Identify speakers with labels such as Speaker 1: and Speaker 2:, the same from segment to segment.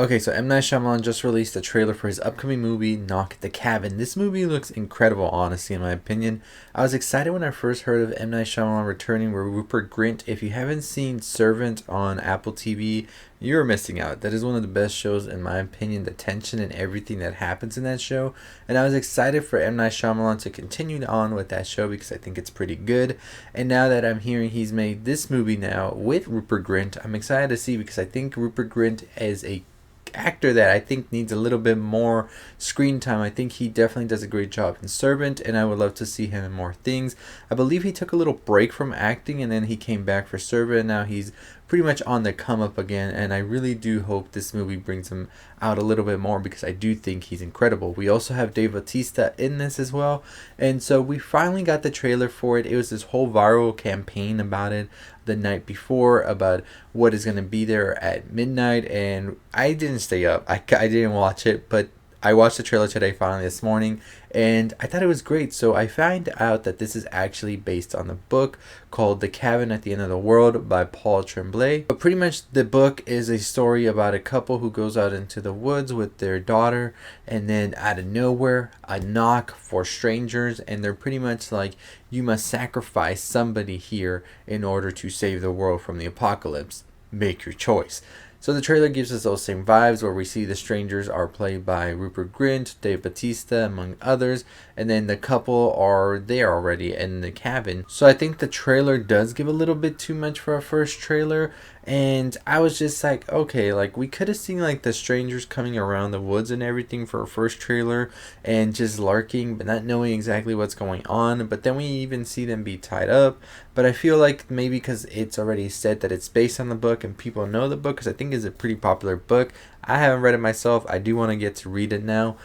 Speaker 1: Okay, so M. Night Shyamalan just released a trailer for his upcoming movie, Knock at the Cabin. This movie looks incredible, honestly, in my opinion. I was excited when I first heard of M. Night Shyamalan returning with Rupert Grint. If you haven't seen Servant on Apple TV, you're missing out. That is one of the best shows, in my opinion, the tension and everything that happens in that show. And I was excited for M. Night Shyamalan to continue on with that show because I think it's pretty good. And now that I'm hearing he's made this movie now with Rupert Grint, I'm excited to see because I think Rupert Grint is a actor that I think needs a little bit more screen time. I think he definitely does a great job in Servant, and I would love to see him in more things. I believe he took a little break from acting, and then he came back for Servant, and now he's pretty much on the come up again, and I really do hope this movie brings him out a little bit more because I do think he's incredible. We also have Dave Bautista in this as well, and so we finally got the trailer for it. It was this whole viral campaign about it the night before about what is going to be there at midnight, and I didn't stay up. I didn't watch it, but I watched the trailer today finally this morning, and I thought it was great. So I found out that this is actually based on a book called The Cabin at the End of the World by Paul Tremblay. But pretty much the book is a story about a couple who goes out into the woods with their daughter, and then out of nowhere, a knock for strangers, and they're pretty much like, you must sacrifice somebody here in order to save the world from the apocalypse. Make your choice. So the trailer gives us those same vibes where we see the strangers are played by Rupert Grint, Dave Bautista, among others, and then the couple are there already in the cabin. So I think the trailer does give a little bit too much for a first trailer, and I was just like, okay, like we could have seen like the strangers coming around the woods and everything for a first trailer and just lurking but not knowing exactly what's going on, but then we even see them be tied up. But I feel like maybe because it's already said that it's based on the book and people know the book, because I think it's a pretty popular book. I haven't read it myself. I do want to get to read it now.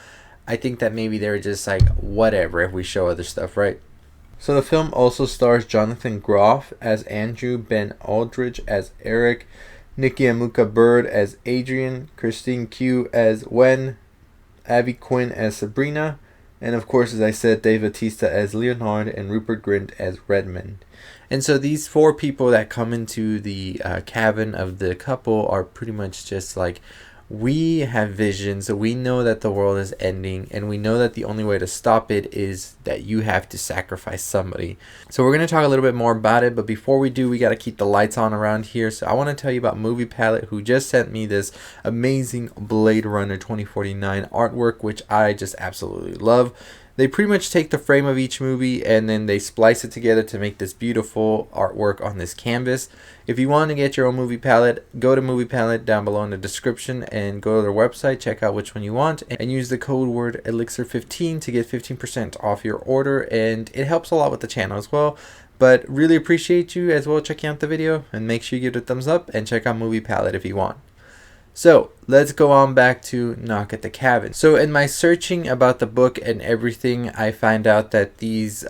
Speaker 1: I think that maybe they're just like, whatever if we show other stuff, right? So the film also stars Jonathan Groff as Andrew, Ben Aldridge as Eric, Nikki Amuka Bird as Adrian, Christine Q as Wen, Abby Quinn as Sabrina, and of course, as I said, Dave Bautista as Leonard and Rupert Grint as Redmond. And so these four people that come into the cabin of the couple are pretty much just like, we have visions, we know that the world is ending, and we know that the only way to stop it is that you have to sacrifice somebody. So we're going to talk a little bit more about it, but before we do, we got to keep the lights on around here. So I want to tell you about Movie Palette, who just sent me this amazing Blade Runner 2049 artwork, which I just absolutely love. They pretty much take the frame of each movie and then they splice it together to make this beautiful artwork on this canvas. If you want to get your own Movie Palette, go to Movie Palette down below in the description and go to their website, check out which one you want, and use the code word Elixir15 to get 15% off your order, and it helps a lot with the channel as well. But really appreciate you as well checking out the video, and make sure you give it a thumbs up and check out Movie Palette if you want. So let's go on back to Knock at the Cabin. So in my searching about the book and everything, I find out that these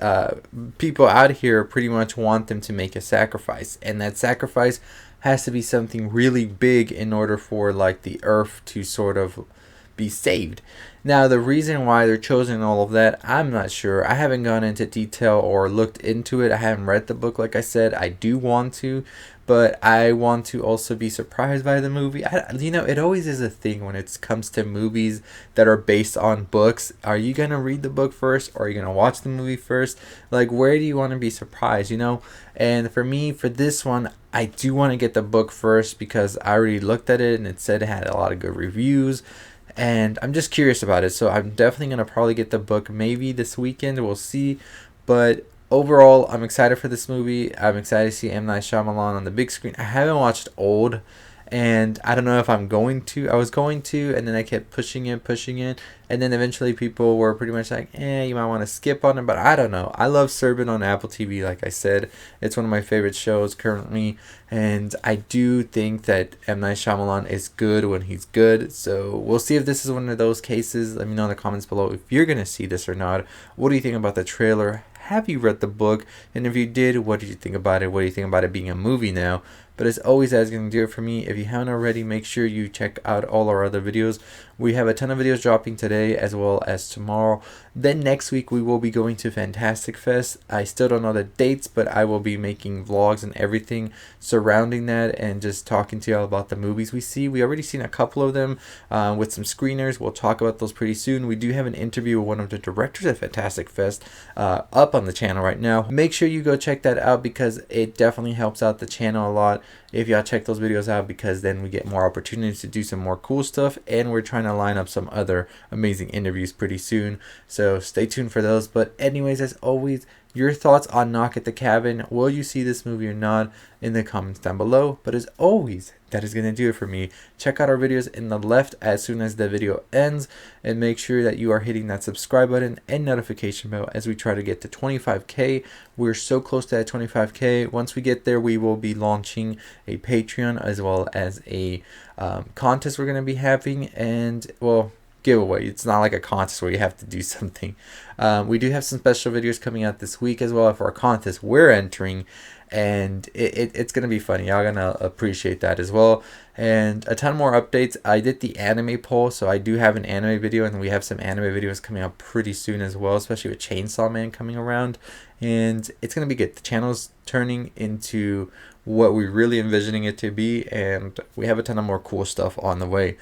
Speaker 1: people out here pretty much want them to make a sacrifice, and that sacrifice has to be something really big in order for like the earth to sort of be saved. Now the reason why they're choosing all of that, I'm not sure. I haven't gone into detail or looked into it. I haven't read the book, like I said. I do want to, but I want to also be surprised by the movie. It always is a thing when it comes to movies that are based on books. Are you going to read the book first, or are you going to watch the movie first? Like, where do you want to be surprised, And for me, for this one, I do want to get the book first because I already looked at it and it said it had a lot of good reviews. And I'm just curious about it. So I'm definitely going to probably get the book maybe this weekend. We'll see. But overall, I'm excited for this movie. I'm excited to see M. Night Shyamalan on the big screen. I haven't watched Old, and I don't know if I'm going to. I was going to, and then I kept pushing it, and then eventually people were pretty much like, you might want to skip on it, but I don't know. I love Servant on Apple TV, like I said. It's one of my favorite shows currently, and I do think that M. Night Shyamalan is good when he's good, so we'll see if this is one of those cases. Let me know in the comments below if you're going to see this or not. What do you think about the trailer? Have you read the book? And if you did, what did you think about it? What do you think about it being a movie now? But as always, that's going to do it for me. If you haven't already, make sure you check out all our other videos. We have a ton of videos dropping today as well as tomorrow. Then next week we will be going to Fantastic Fest. I still don't know the dates, but I will be making vlogs and everything surrounding that and just talking to y'all about the movies we see. We already seen a couple of them with some screeners. We'll talk about those pretty soon. We do have an interview with one of the directors at Fantastic Fest up on the channel right now. Make sure you go check that out because it definitely helps out the channel a lot if y'all check those videos out, because then we get more opportunities to do some more cool stuff, and we're trying to line up some other amazing interviews pretty soon, so stay tuned for those. But anyways, as always, your thoughts on Knock at the Cabin, will you see this movie or not, in the comments down below. But as always, that is going to do it for me. Check out our videos in the left as soon as the video ends, and make sure that you are hitting that subscribe button and notification bell as we try to get to 25k. We're so close to that 25k. Once we get there, we will be launching a Patreon as well as a contest we're going to be having, and well, giveaway. It's not like a contest where you have to do something. We do have some special videos coming out this week as well for our contest we're entering, and it's gonna be funny. Y'all gonna appreciate that as well. And a ton more updates. I did the anime poll, so I do have an anime video, and we have some anime videos coming out pretty soon as well, especially with Chainsaw Man coming around, and it's gonna be good. The channel's turning into what we're really envisioning it to be, and we have a ton of more cool stuff on the way.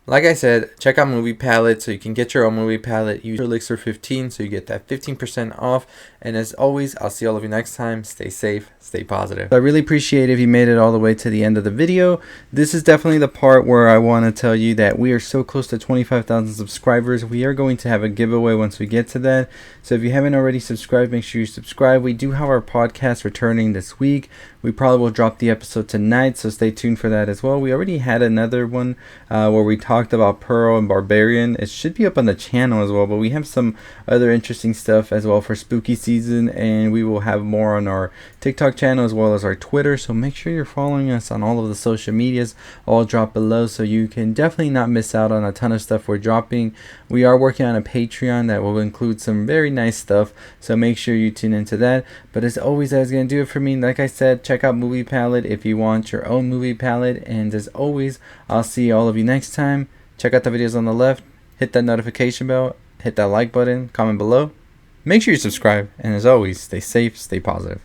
Speaker 1: Like I said, check out Movie Palette so you can get your own movie palette. Use Elixir 15 so you get that 15% off. And as always, I'll see all of you next time. Stay safe, stay positive. I really appreciate if you made it all the way to the end of the video. This is definitely the part where I want to tell you that we are so close to 25,000 subscribers. We are going to have a giveaway once we get to that. So if you haven't already subscribed, make sure you subscribe. We do have our podcast returning this week. We probably will drop the episode tonight, so stay tuned for that as well. We already had another one where we talked about Pearl and Barbarian. It should be up on the channel as well, but we have some other interesting stuff as well for spooky season, and we will have more on our TikTok channel as well as our Twitter, so make sure you're following us on all of the social medias. All drop below so you can definitely not miss out on a ton of stuff we're dropping. We are working on a Patreon that will include some very nice stuff, so make sure you tune into that. But as always, that's going to do it for me. Like I said, check out Movie Palette if you want your own movie palette, and as always, I'll see all of you next time. Check out the videos on the left, hit that notification bell, hit that like button, comment below, make sure you subscribe, and as always, stay safe, stay positive.